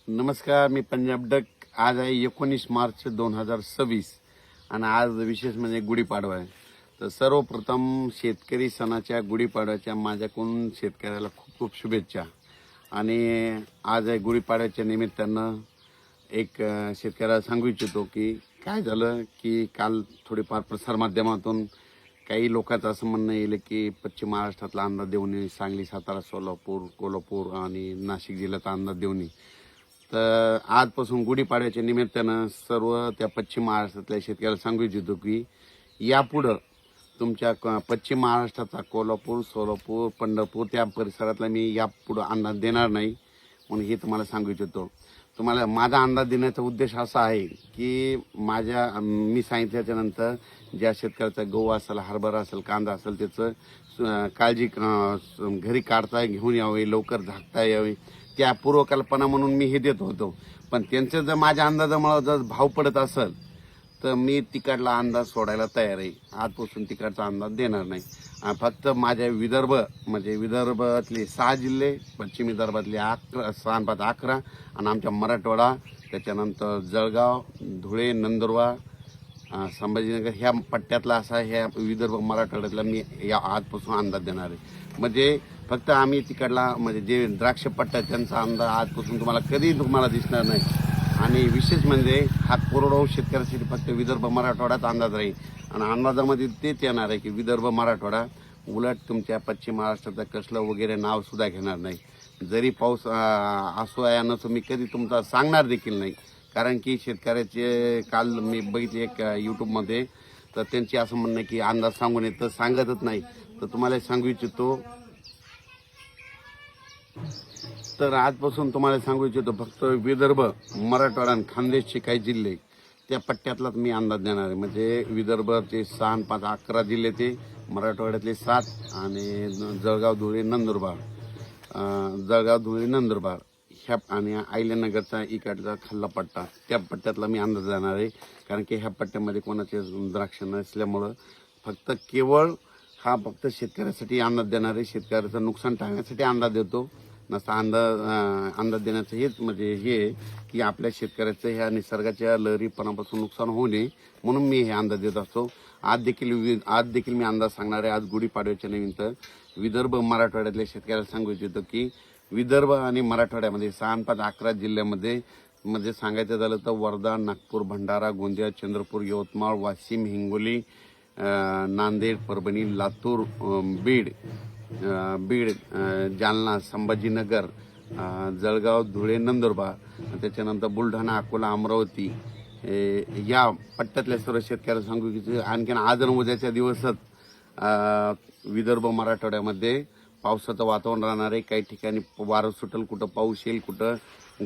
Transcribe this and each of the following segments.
नमस्कार, मी पंजाब डक. आज आहे 19 मार्च 2026 आणि आज विशेष म्हणजे गुढीपाडवा आहे. तर सर्वप्रथम शेतकरी सणाच्या गुढीपाडव्याच्या माझ्याकडून शेतकऱ्याला खूप खूप शुभेच्छा. आणि आज आहे गुढीपाडव्याच्या निमित्तानं एक शेतकऱ्याला सांगू इच्छितो की काय झालं की काल थोडीफार प्रसारमाध्यमातून काही लोकांचं असं म्हणणं येईल की पश्चिम महाराष्ट्रातला अंदाज देऊन सांगली, सातारा, सोलापूर, कोल्हापूर आणि नाशिक जिल्ह्याचा अंदाज देऊन. तर आजपासून गुढीपाडव्याच्या निमित्तानं सर्व त्या पश्चिम महाराष्ट्रातल्या शेतकऱ्याला सांगू इच्छितो की यापुढं तुमच्या पश्चिम महाराष्ट्राचा कोल्हापूर, सोलापूर, पंढरपूर त्या परिसरातला मी यापुढं अंदाज देणार नाही म्हणून हे तुम्हाला सांगू इच्छितो. तुम्हाला माझा अंदाज देण्याचा उद्देश असा आहे की मी सांगितल्याच्यानंतर ज्या शेतकऱ्याचा गहू असेल, हरभरा असेल, कांदा असेल त्याचं काळजी घरी काढता घेऊन यावे, लवकर झाकता यावे त्या पूर्वकल्पना म्हणून मी हे देत होतो. पण त्यांचं जर माझ्या अंदाजामुळे जर भाव पडत असेल तर मी तिकडला अंदाज सोडायला तयार आहे. आजपासून तिकडचा अंदाज देणार नाही. फक्त माझ्या विदर्भातले 6 जिल्हे, पश्चिम विदर्भातले 11 आणि आमच्या मराठवाडा, त्याच्यानंतर जळगाव, धुळे, नंदुरबार, संभाजीनगर ह्या पट्ट्यातला असा ह्या विदर्भ मराठवाड्यातला मी या आजपासून अंदाज देणार आहे. म्हणजे फक्त आम्ही तिकडला जे द्राक्ष पट्टा त्यांचा अंदाज आजपासून तुम्हाला दिसणार नाही. आणि विशेष म्हणजे हा कोरडवाहू शेतकऱ्यासाठी फक्त विदर्भ मराठवाड्यात अंदाज राहील. आणि अंदाजामध्ये तेच येणार आहे की विदर्भ मराठवाडा, उलट तुमच्या पश्चिम महाराष्ट्राचं कसलं वगैरे नाव सुद्धा घेणार नाही. जरी पाऊस असो या नसो मी कधी तुमचा सांगणार देखील नाही. कारण की शेतकऱ्याचे काल मी बघितले एक यूट्यूबमध्ये, तर त्यांची असं म्हणणं की अंदाज सांगून येत तर सांगतच नाही. तर तुम्हाला सांगू इच्छितो, तर आजपासून तुम्हाला सांगू इच्छितो फक्त विदर्भ, मराठवाडा आणि खानदेशचे काही जिल्हे त्या पट्ट्यातलाच मी अंदाज देणार आहे. म्हणजे विदर्भाचे 6 आणि 5 11 जिल्हे, ते मराठवाड्यातले 7 आणि जळगाव, धुळे, नंदुरबार ह्या आणि अहिल्यानगरचा इकडचा खाल्ला पट्टा त्या पट्ट्यातला मी अंदाज देणार आहे. कारण की ह्या पट्ट्यामध्ये कोणाचे द्राक्ष नसल्यामुळं केवळ शेतकऱ्यासाठी अंदाज देणार आहे. शेतकऱ्याचं नुकसान टाळण्यासाठी अंदाज देतो. नसता अंदाज देण्याचं हेच हे की आपल्या शेतकऱ्याचं ह्या निसर्गाच्या लहरीपणापासून नुकसान होऊ नये म्हणून मी हे अंदाज देत असतो. आज देखील मी अंदाज सांगणार आहे. आज गुढीपाडव्याच्या निमित्त विदर्भ मराठवाड्यातल्या शेतकऱ्याला सांगू इच्छितो की विदर्भ आणि मराठवाड्यामध्ये 6 आणि 5 11 जिल्ह्यामध्ये सांगायचं झालं तर वर्धा, नागपूर, भंडारा, गोंदिया, चंद्रपूर, यवतमाळ, वाशिम, हिंगोली, नांदेड, परभणी, लातूर, बीड, जालना, संभाजीनगर, जळगाव, धुळे, नंदुरबार, त्याच्यानंतर बुलढाणा, अकोला, अमरावती या पट्ट्यातल्या सर्व शेतकऱ्याला सांगू की आणखीन आज आणि उद्याच्या दिवसात विदर्भ मराठवाड्यामध्ये पावसाचं वातावरण राहणार आहे. काही ठिकाणी वारं सुटेल, कुठं पाऊस येईल, कुठं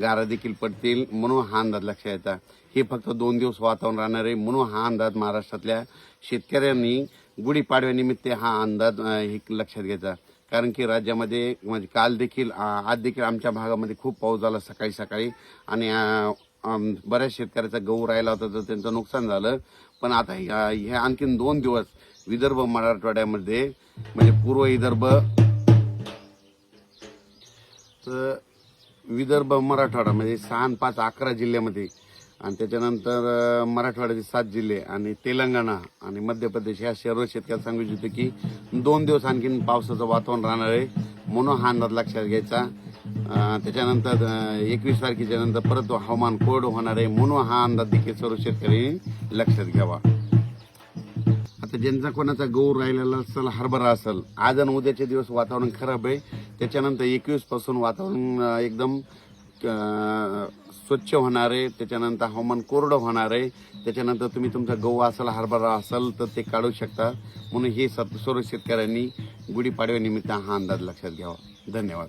गारा देखील पडतील म्हणून हा अंदाज लक्षात येतात. हे फक्त 2 दिवस वातावरण राहणार आहे म्हणून हा अंदाज महाराष्ट्रातल्या शेतकऱ्यांनी गुढीपाडव्यानिमित्त हा अंदाज हे लक्षात घ्यायचा. कारण की राज्यामध्ये आज देखील आमच्या भागामध्ये खूप पाऊस झाला सकाळी आणि बऱ्याच शेतकऱ्याचा गहू राहिला होता तर त्यांचं नुकसान झालं. पण आता हे आणखीन 2 दिवस विदर्भ मराठवाड्यामध्ये पूर्व विदर्भ मराठवाडा 6 आणि 5 11 जिल्ह्यामध्ये आणि त्याच्यानंतर मराठवाड्याचे 7 जिल्हे आणि तेलंगणा आणि मध्य प्रदेश ह्या सर्व शेतकऱ्यांना सांगू इच्छितो की 2 दिवस आणखीन पावसाचं वातावरण राहणार आहे म्हणून हा अंदाज लक्षात घ्यायचा. त्याच्यानंतर 21 तारखेच्या नंतर परत हवामान कोरडं होणार आहे म्हणून हा अंदाज देखील सर्व शेतकऱ्यांनी लक्षात घ्यावा. आता ज्यांचा कोणाचा गहू राहिलेला असेल, हरभरा असेल, आज आणि उद्याचे दिवस वातावरण खराब आहे. त्याच्यानंतर 21 पासून वातावरण एकदम स्वच्छ होणार आहे. त्याच्यानंतर हवामान कोरडं होणार आहे. त्याच्यानंतर तुम्ही तुमचा गहू असेल, हरभरा असेल तर ते काढू शकता. म्हणून हे सर्व शेतकऱ्यांनी गुढीपाडव्यानिमित्त हा अंदाज लक्षात घ्यावा. धन्यवाद.